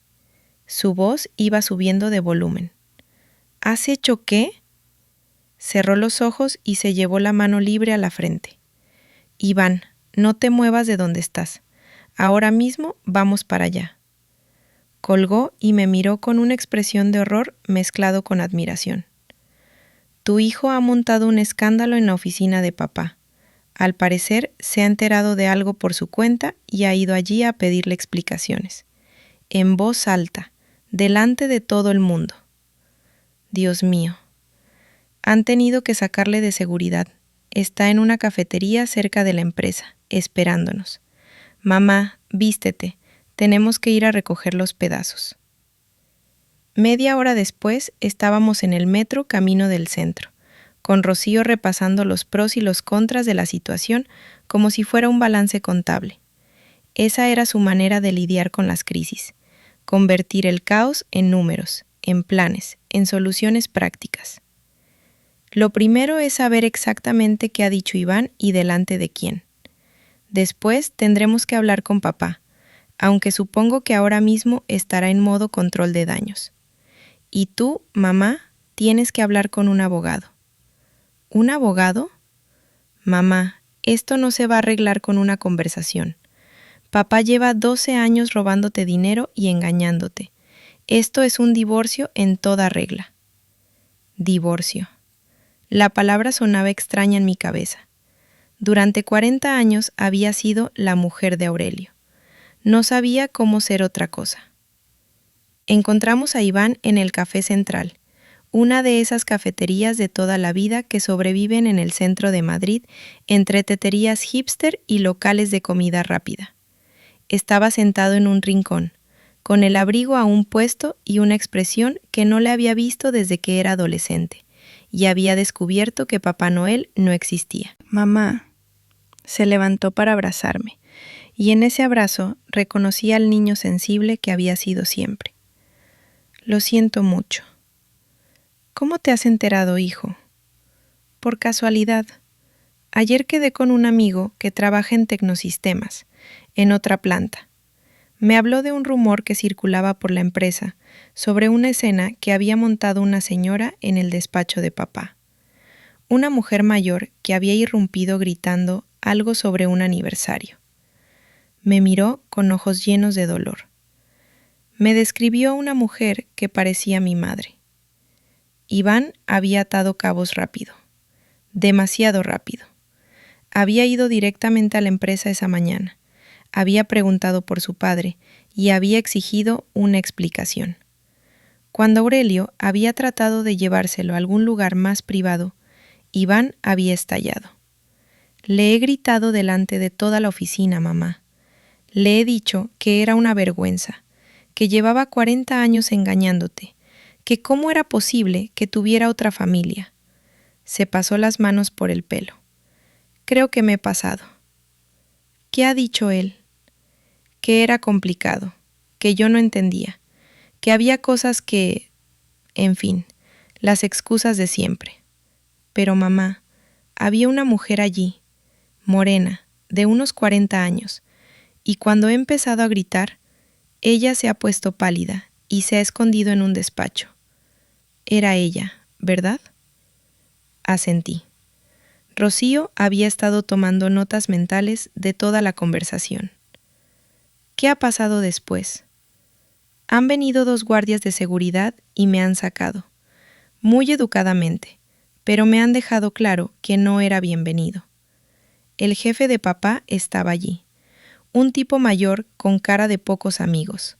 Su voz iba subiendo de volumen. «¿Has hecho qué?». Cerró los ojos y se llevó la mano libre a la frente. «Iván, no te muevas de donde estás. Ahora mismo vamos para allá». Colgó y me miró con una expresión de horror mezclado con admiración. «Tu hijo ha montado un escándalo en la oficina de papá. Al parecer se ha enterado de algo por su cuenta y ha ido allí a pedirle explicaciones. En voz alta, delante de todo el mundo. Dios mío. Han tenido que sacarle de seguridad. Está en una cafetería cerca de la empresa, esperándonos. Mamá, vístete. Tenemos que ir a recoger los pedazos». Media hora después estábamos en el metro camino del centro, con Rocío repasando los pros y los contras de la situación como si fuera un balance contable. Esa era su manera de lidiar con las crisis, convertir el caos en números, en planes, en soluciones prácticas. Lo primero es saber exactamente qué ha dicho Iván y delante de quién. Después tendremos que hablar con papá, aunque supongo que ahora mismo estará en modo control de daños. Y tú, mamá, tienes que hablar con un abogado. ¿Un abogado? Mamá, esto no se va a arreglar con una conversación. Papá lleva 12 años robándote dinero y engañándote. Esto es un divorcio en toda regla. Divorcio. La palabra sonaba extraña en mi cabeza. Durante 40 años había sido la mujer de Aurelio. No sabía cómo ser otra cosa. Encontramos a Iván en el Café Central, una de esas cafeterías de toda la vida que sobreviven en el centro de Madrid entre teterías hipster y locales de comida rápida. Estaba sentado en un rincón, con el abrigo aún puesto y una expresión que no le había visto desde que era adolescente, y había descubierto que Papá Noel no existía. Mamá. Se levantó para abrazarme, y en ese abrazo reconocí al niño sensible que había sido siempre. Lo siento mucho. ¿Cómo te has enterado, hijo? Por casualidad. Ayer quedé con un amigo que trabaja en Tecnosistemas, en otra planta. Me habló de un rumor que circulaba por la empresa sobre una escena que había montado una señora en el despacho de papá. Una mujer mayor que había irrumpido gritando algo sobre un aniversario. Me miró con ojos llenos de dolor. Me describió a una mujer que parecía mi madre. Iván había atado cabos rápido, demasiado rápido. Había ido directamente a la empresa esa mañana, había preguntado por su padre y había exigido una explicación. Cuando Aurelio había tratado de llevárselo a algún lugar más privado, Iván había estallado. Le he gritado delante de toda la oficina, mamá. Le he dicho que era una vergüenza, que llevaba 40 años engañándote, que cómo era posible que tuviera otra familia. Se pasó las manos por el pelo. Creo que me he pasado. ¿Qué ha dicho él? Que era complicado, que yo no entendía, que había cosas que... En fin, las excusas de siempre. Pero mamá, había una mujer allí, morena, de unos 40 años, y cuando he empezado a gritar, ella se ha puesto pálida y se ha escondido en un despacho. Era ella, ¿verdad? Asentí. Rocío había estado tomando notas mentales de toda la conversación. ¿Qué ha pasado después? Han venido 2 guardias de seguridad y me han sacado, muy educadamente, pero me han dejado claro que no era bienvenido. El jefe de papá estaba allí, un tipo mayor con cara de pocos amigos.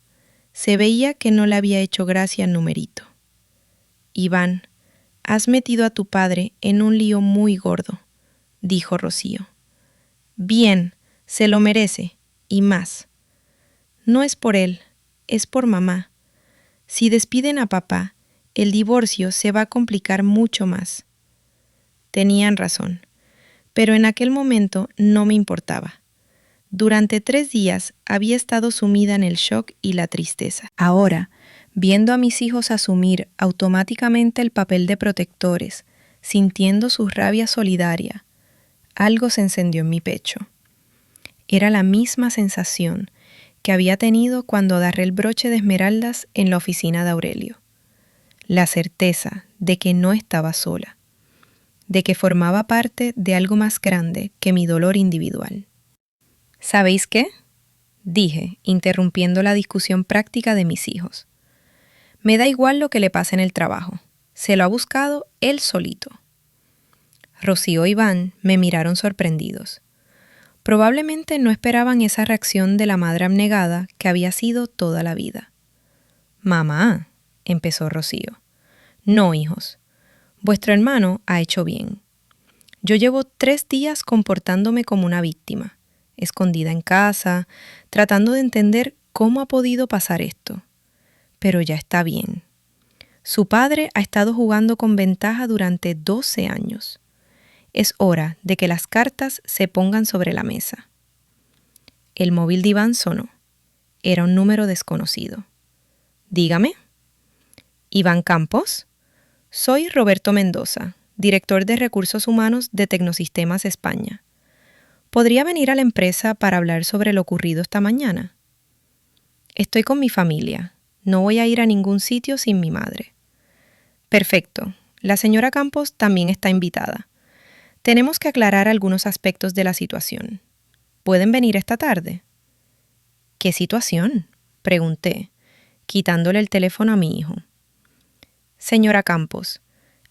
Se veía que no le había hecho gracia el numerito. Iván, has metido a tu padre en un lío muy gordo, dijo Rocío. Bien, se lo merece, y más. No es por él, es por mamá. Si despiden a papá, el divorcio se va a complicar mucho más. Tenían razón, pero en aquel momento no me importaba. Durante 3 días había estado sumida en el shock y la tristeza. Ahora, viendo a mis hijos asumir automáticamente el papel de protectores, sintiendo su rabia solidaria, algo se encendió en mi pecho. Era la misma sensación que había tenido cuando agarré el broche de esmeraldas en la oficina de Aurelio. La certeza de que no estaba sola, de que formaba parte de algo más grande que mi dolor individual. ¿Sabéis qué? Dije, interrumpiendo la discusión práctica de mis hijos. Me da igual lo que le pase en el trabajo. Se lo ha buscado él solito. Rocío y Iván me miraron sorprendidos. Probablemente no esperaban esa reacción de la madre abnegada que había sido toda la vida. «Mamá», empezó Rocío. «No, hijos. Vuestro hermano ha hecho bien. Yo llevo 3 días comportándome como una víctima, escondida en casa, tratando de entender cómo ha podido pasar esto. Pero ya está bien. Su padre ha estado jugando con ventaja durante 12 años. Es hora de que las cartas se pongan sobre la mesa». El móvil de Iván sonó. Era un número desconocido. «Dígame». «¿Iván Campos?» «Soy Roberto Mendoza, director de Recursos Humanos de Tecnosistemas España. ¿Podría venir a la empresa para hablar sobre lo ocurrido esta mañana?» «Estoy con mi familia. No voy a ir a ningún sitio sin mi madre». «Perfecto. La señora Campos también está invitada. Tenemos que aclarar algunos aspectos de la situación. ¿Pueden venir esta tarde? ¿Qué situación?, pregunté, quitándole el teléfono a mi hijo. Señora Campos,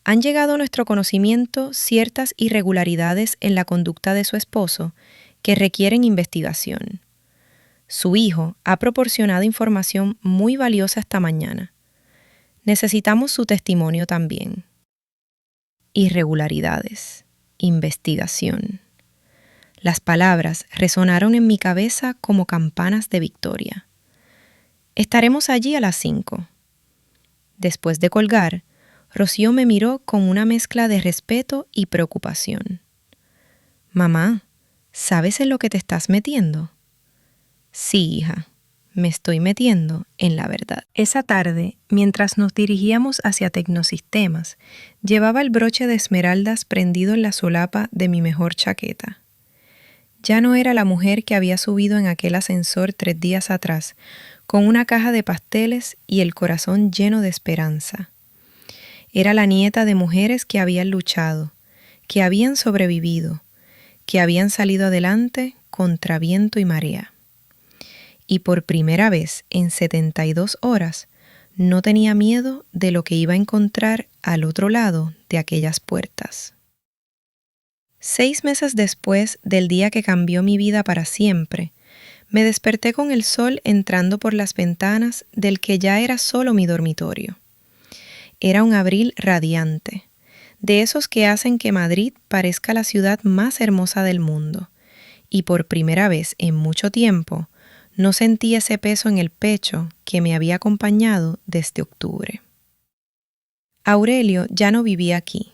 han llegado a nuestro conocimiento ciertas irregularidades en la conducta de su esposo que requieren investigación. Su hijo ha proporcionado información muy valiosa esta mañana. Necesitamos su testimonio también. Irregularidades. Investigación. Las palabras resonaron en mi cabeza como campanas de victoria. Estaremos allí a las 5. Después de colgar, Rocío me miró con una mezcla de respeto y preocupación. Mamá, ¿sabes en lo que te estás metiendo? Sí, hija, me estoy metiendo en la verdad. Esa tarde, mientras nos dirigíamos hacia Tecnosistemas, llevaba el broche de esmeraldas prendido en la solapa de mi mejor chaqueta. Ya no era la mujer que había subido en aquel ascensor 3 días atrás, con una caja de pasteles y el corazón lleno de esperanza. Era la nieta de mujeres que habían luchado, que habían sobrevivido, que habían salido adelante contra viento y marea. Y por primera vez en 72 horas no tenía miedo de lo que iba a encontrar al otro lado de aquellas puertas. 6 meses después del día que cambió mi vida para siempre, me desperté con el sol entrando por las ventanas del que ya era solo mi dormitorio. Era un abril radiante, de esos que hacen que Madrid parezca la ciudad más hermosa del mundo, y por primera vez en mucho tiempo no sentí ese peso en el pecho que me había acompañado desde octubre. Aurelio ya no vivía aquí.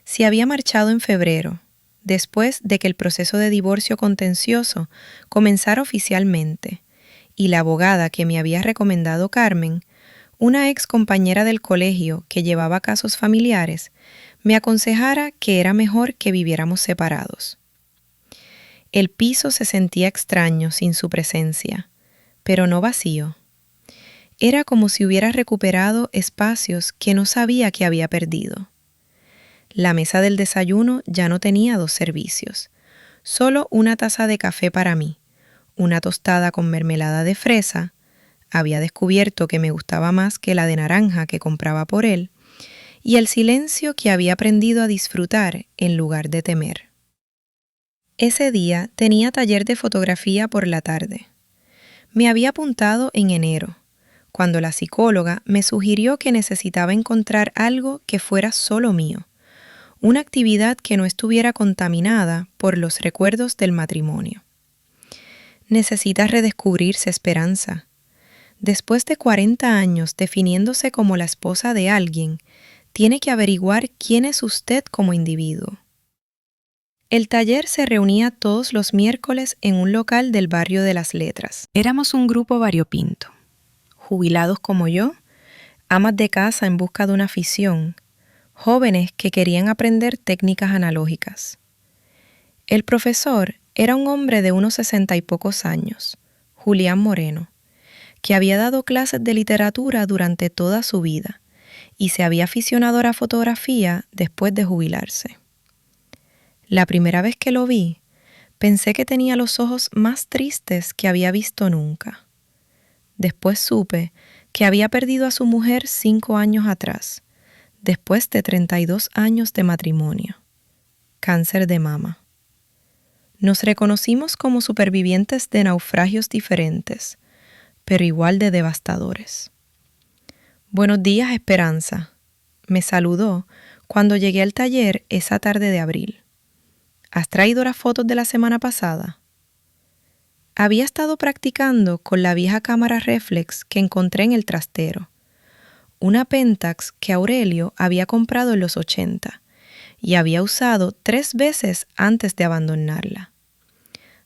Se había marchado en febrero, después de que el proceso de divorcio contencioso comenzara oficialmente, y la abogada que me había recomendado Carmen, una ex compañera del colegio que llevaba casos familiares, me aconsejara que era mejor que viviéramos separados. El piso se sentía extraño sin su presencia, pero no vacío. Era como si hubiera recuperado espacios que no sabía que había perdido. La mesa del desayuno ya no tenía 2 servicios, solo una taza de café para mí, una tostada con mermelada de fresa, había descubierto que me gustaba más que la de naranja que compraba por él, y el silencio que había aprendido a disfrutar en lugar de temer. Ese día tenía taller de fotografía por la tarde. Me había apuntado en enero, cuando la psicóloga me sugirió que necesitaba encontrar algo que fuera solo mío, una actividad que no estuviera contaminada por los recuerdos del matrimonio. Necesita redescubrirse, Esperanza. Después de 40 años definiéndose como la esposa de alguien, tiene que averiguar quién es usted como individuo. El taller se reunía todos los miércoles en un local del barrio de Las Letras. Éramos un grupo variopinto, jubilados como yo, amas de casa en busca de una afición, jóvenes que querían aprender técnicas analógicas. El profesor era un hombre de unos 60 y pocos años, Julián Moreno, que había dado clases de literatura durante toda su vida y se había aficionado a la fotografía después de jubilarse. La primera vez que lo vi, pensé que tenía los ojos más tristes que había visto nunca. Después supe que había perdido a su mujer 5 años atrás, después de 32 años de matrimonio. Cáncer de mama. Nos reconocimos como supervivientes de naufragios diferentes, pero igual de devastadores. Buenos días, Esperanza, me saludó cuando llegué al taller esa tarde de abril. ¿Has traído las fotos de la semana pasada? Había estado practicando con la vieja cámara réflex que encontré en el trastero, una Pentax que Aurelio había comprado en los 80 y había usado 3 veces antes de abandonarla.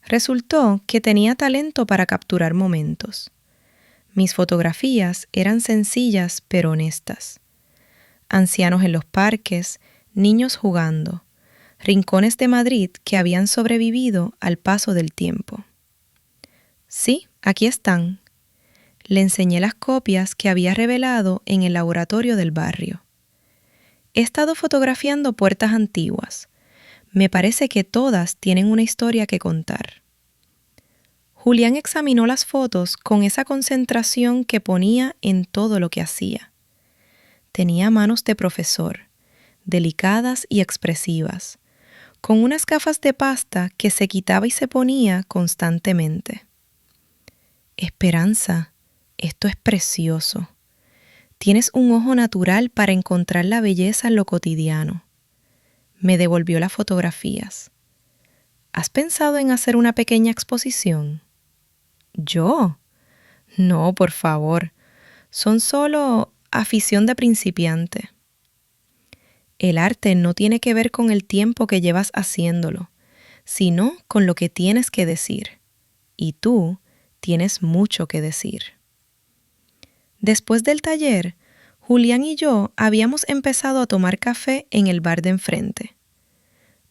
Resultó que tenía talento para capturar momentos. Mis fotografías eran sencillas pero honestas. Ancianos en los parques, niños jugando, rincones de Madrid que habían sobrevivido al paso del tiempo. Sí, aquí están. Le enseñé las copias que había revelado en el laboratorio del barrio. He estado fotografiando puertas antiguas, Me parece que todas tienen una historia que contar. Julián examinó las fotos con esa concentración que ponía en todo lo que hacía. Tenía manos de profesor, delicadas y expresivas, con unas gafas de pasta que se quitaba y se ponía constantemente. Esperanza, esto es precioso. Tienes un ojo natural para encontrar la belleza en lo cotidiano. Me devolvió las fotografías. ¿Has pensado en hacer una pequeña exposición? ¿Yo? No, por favor. Son solo afición de principiante. El arte no tiene que ver con el tiempo que llevas haciéndolo, sino con lo que tienes que decir. Y tú tienes mucho que decir. Después del taller, Julián y yo habíamos empezado a tomar café en el bar de enfrente.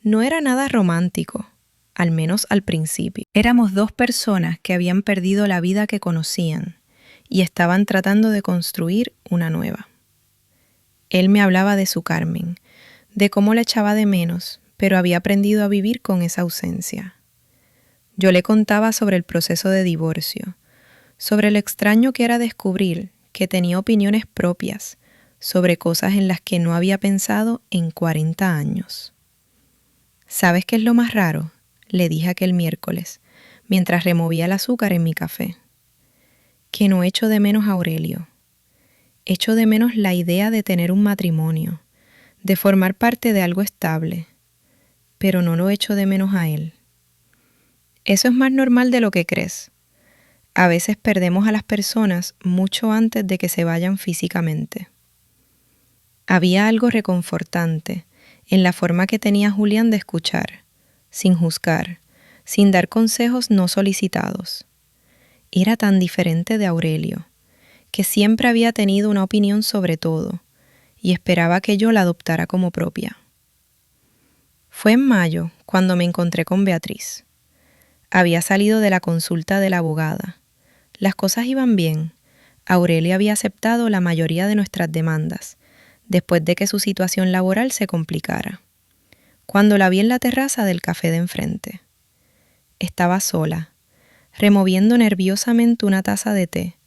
No era nada romántico, al menos al principio. Éramos dos personas que habían perdido la vida que conocían y estaban tratando de construir una nueva. Él me hablaba de su Carmen, de cómo la echaba de menos, pero había aprendido a vivir con esa ausencia. Yo le contaba sobre el proceso de divorcio, sobre lo extraño que era descubrir que tenía opiniones propias sobre cosas en las que no había pensado en 40 años. ¿Sabes qué es lo más raro?, le dije aquel miércoles, mientras removía el azúcar en mi café. Que no echo de menos a Aurelio. Echo de menos la idea de tener un matrimonio, de formar parte de algo estable, pero no lo echo de menos a él. Eso es más normal de lo que crees. A veces perdemos a las personas mucho antes de que se vayan físicamente. Había algo reconfortante en la forma que tenía Julián de escuchar, sin juzgar, sin dar consejos no solicitados. Era tan diferente de Aurelio, que siempre había tenido una opinión sobre todo y esperaba que yo la adoptara como propia. Fue en mayo cuando me encontré con Beatriz. Había salido de la consulta de la abogada. Las cosas iban bien. Aurelio había aceptado la mayoría de nuestras demandas, después de que su situación laboral se complicara. Cuando la vi en la terraza del café de enfrente. Estaba sola, removiendo nerviosamente una taza de té,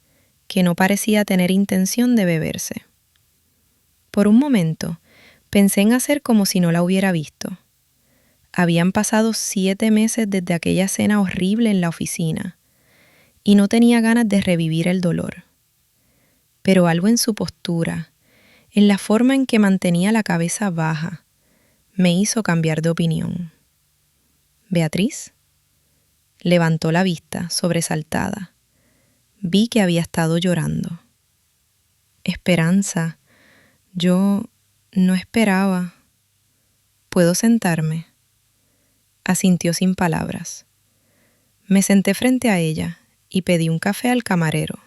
que no parecía tener intención de beberse. Por un momento, pensé en hacer como si no la hubiera visto. Habían pasado 7 meses desde aquella cena horrible en la oficina, y no tenía ganas de revivir el dolor. Pero algo en su postura, en la forma en que mantenía la cabeza baja, me hizo cambiar de opinión. ¿Beatriz? Levantó la vista, sobresaltada. Vi que había estado llorando. Esperanza, yo no esperaba. ¿Puedo sentarme? Asintió sin palabras. Me senté frente a ella y pedí un café al camarero.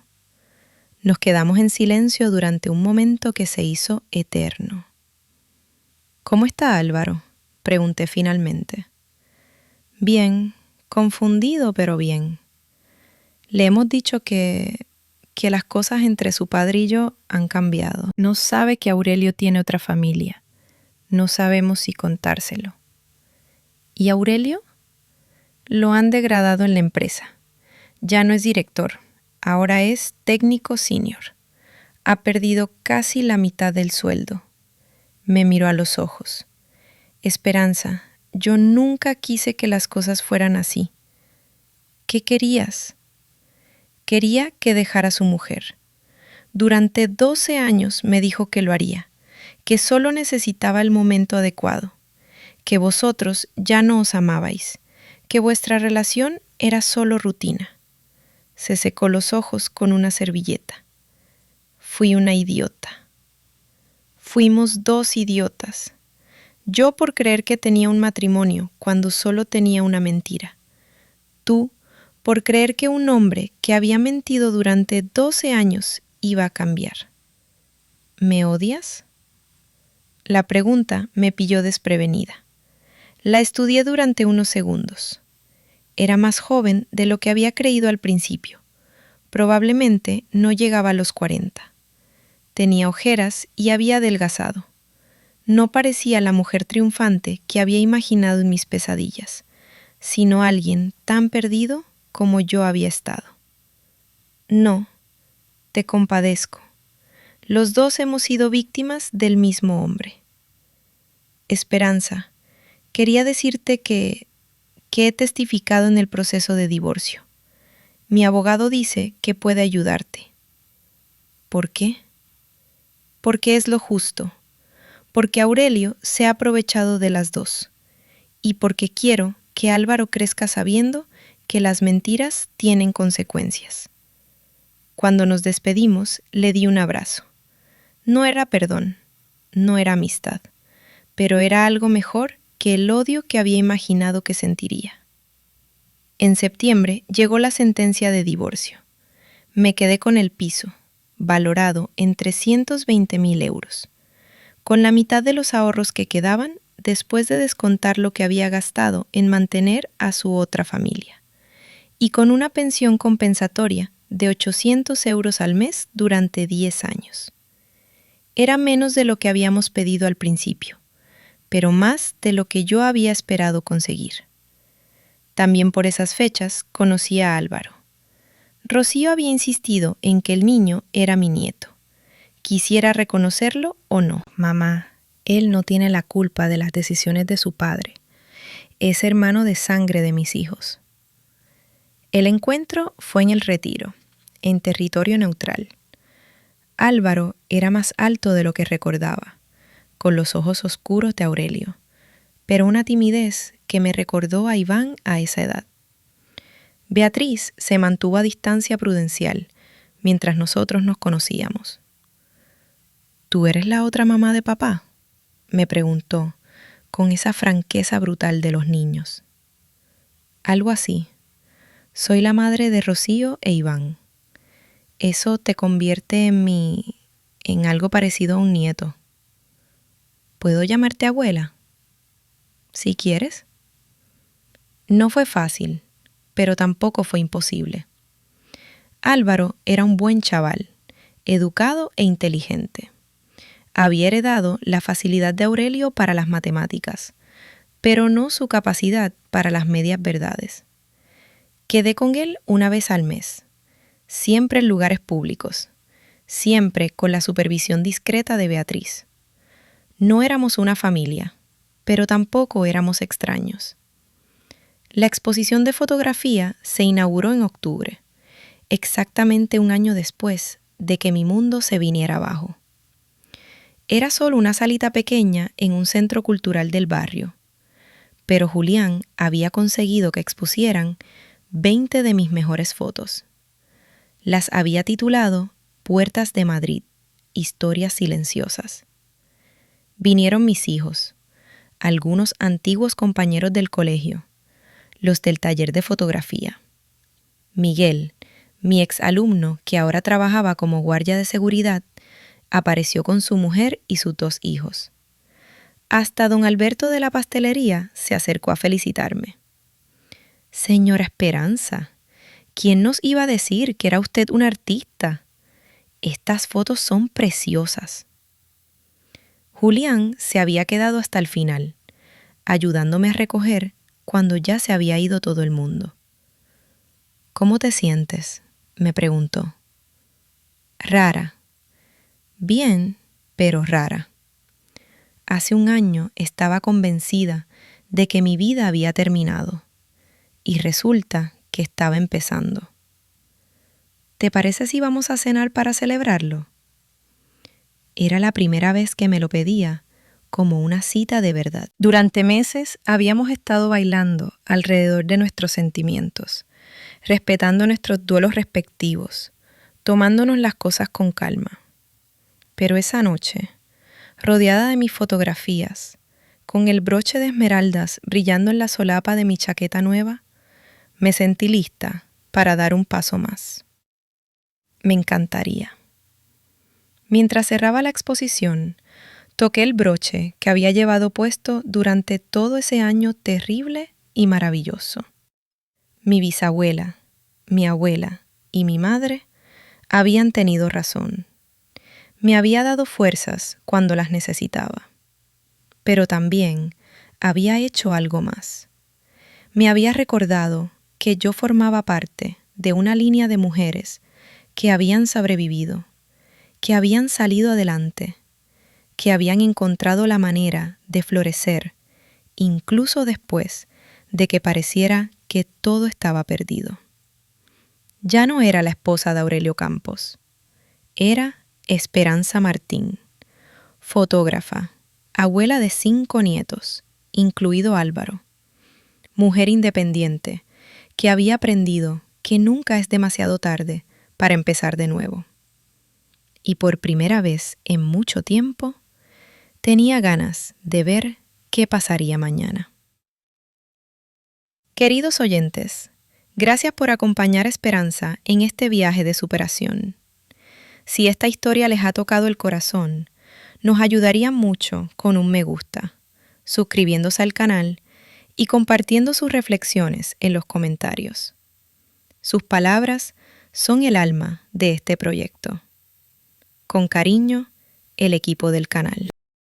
Nos quedamos en silencio durante un momento que se hizo eterno. ¿Cómo está Álvaro?, pregunté finalmente. Bien, confundido, pero bien. Le hemos dicho que las cosas entre su padre y yo han cambiado. No sabe que Aurelio tiene otra familia. No sabemos si contárselo. ¿Y Aurelio? Lo han degradado en la empresa. Ya no es director, ahora es técnico senior. Ha perdido casi la mitad del sueldo. Me miró a los ojos. Esperanza, yo nunca quise que las cosas fueran así. ¿Qué querías? Quería que dejara a su mujer. Durante 12 años me dijo que lo haría, que solo necesitaba el momento adecuado, que vosotros ya no os amabais, que vuestra relación era solo rutina. Se secó los ojos con una servilleta. Fui una idiota. Fuimos 2 idiotas. Yo por creer que tenía un matrimonio cuando solo tenía una mentira. Tú por creer que un hombre que había mentido durante 12 años iba a cambiar. ¿Me odias? La pregunta me pilló desprevenida. La estudié durante unos segundos. Era más joven de lo que había creído al principio. Probablemente no llegaba a los 40. Tenía ojeras y había adelgazado. No parecía la mujer triunfante que había imaginado en mis pesadillas, sino alguien tan perdido como yo había estado. No, te compadezco. Los dos hemos sido víctimas del mismo hombre. Esperanza, quería decirte que he testificado en el proceso de divorcio. Mi abogado dice que puede ayudarte. ¿Por qué? Porque es lo justo, porque Aurelio se ha aprovechado de las dos, y porque quiero que Álvaro crezca sabiendo que las mentiras tienen consecuencias. Cuando nos despedimos, le di un abrazo. No era perdón, no era amistad, pero era algo mejor que el odio que había imaginado que sentiría. En septiembre llegó la sentencia de divorcio. Me quedé con el piso, valorado en 320.000 euros, con la mitad de los ahorros que quedaban después de descontar lo que había gastado en mantener a su otra familia, y con una pensión compensatoria de 800 euros al mes durante 10 años. Era menos de lo que habíamos pedido al principio, pero más de lo que yo había esperado conseguir. También por esas fechas conocí a Álvaro. Rocío había insistido en que el niño era mi nieto, quisiera reconocerlo o no. Mamá, él no tiene la culpa de las decisiones de su padre. Es hermano de sangre de mis hijos. El encuentro fue en el Retiro, en territorio neutral. Álvaro era más alto de lo que recordaba, con los ojos oscuros de Aurelio, pero una timidez que me recordó a Iván a esa edad. Beatriz se mantuvo a distancia prudencial mientras nosotros nos conocíamos. ¿Tú eres la otra mamá de papá?, me preguntó, con esa franqueza brutal de los niños. Algo así. Soy la madre de Rocío e Iván. Eso te convierte en algo parecido a un nieto. ¿Puedo llamarte abuela? Si quieres. No fue fácil, pero tampoco fue imposible. Álvaro era un buen chaval, educado e inteligente. Había heredado la facilidad de Aurelio para las matemáticas, pero no su capacidad para las medias verdades. Quedé con él una vez al mes, siempre en lugares públicos, siempre con la supervisión discreta de Beatriz. No éramos una familia, pero tampoco éramos extraños. La exposición de fotografía se inauguró en octubre, exactamente un año después de que mi mundo se viniera abajo. Era solo una salita pequeña en un centro cultural del barrio, pero Julián había conseguido que expusieran 20 de mis mejores fotos. Las había titulado Puertas de Madrid, historias silenciosas. Vinieron mis hijos, algunos antiguos compañeros del colegio, los del taller de fotografía. Miguel, mi exalumno que ahora trabajaba como guardia de seguridad, apareció con su mujer y sus 2 hijos. Hasta don Alberto de la pastelería se acercó a felicitarme. Señora Esperanza, ¿quién nos iba a decir que era usted una artista? Estas fotos son preciosas. Julián se había quedado hasta el final, ayudándome a recoger cuando ya se había ido todo el mundo. ¿Cómo te sientes?, me preguntó. Rara. Bien, pero rara. Hace un año estaba convencida de que mi vida había terminado, y resulta que estaba empezando. ¿Te parece si vamos a cenar para celebrarlo? Era la primera vez que me lo pedía, como una cita de verdad. Durante meses habíamos estado bailando alrededor de nuestros sentimientos, respetando nuestros duelos respectivos, tomándonos las cosas con calma. Pero esa noche, rodeada de mis fotografías, con el broche de esmeraldas brillando en la solapa de mi chaqueta nueva, me sentí lista para dar un paso más. Me encantaría. Mientras cerraba la exposición, toqué el broche que había llevado puesto durante todo ese año terrible y maravilloso. Mi bisabuela, mi abuela y mi madre habían tenido razón. Me había dado fuerzas cuando las necesitaba. pero también había hecho algo más. Me había recordado que yo formaba parte de una línea de mujeres que habían sobrevivido, que habían salido adelante, que habían encontrado la manera de florecer, incluso después de que pareciera que todo estaba perdido. Ya no era la esposa de Aurelio Campos, era Esperanza Martín, fotógrafa, abuela de 5 nietos, incluido Álvaro, mujer independiente que había aprendido que nunca es demasiado tarde para empezar de nuevo. Y por primera vez en mucho tiempo, tenía ganas de ver qué pasaría mañana. Queridos oyentes, gracias por acompañar a Esperanza en este viaje de superación. Si esta historia les ha tocado el corazón, nos ayudaría mucho con un me gusta, suscribiéndose al canal y compartiendo sus reflexiones en los comentarios. Sus palabras son el alma de este proyecto. Con cariño, el equipo del canal.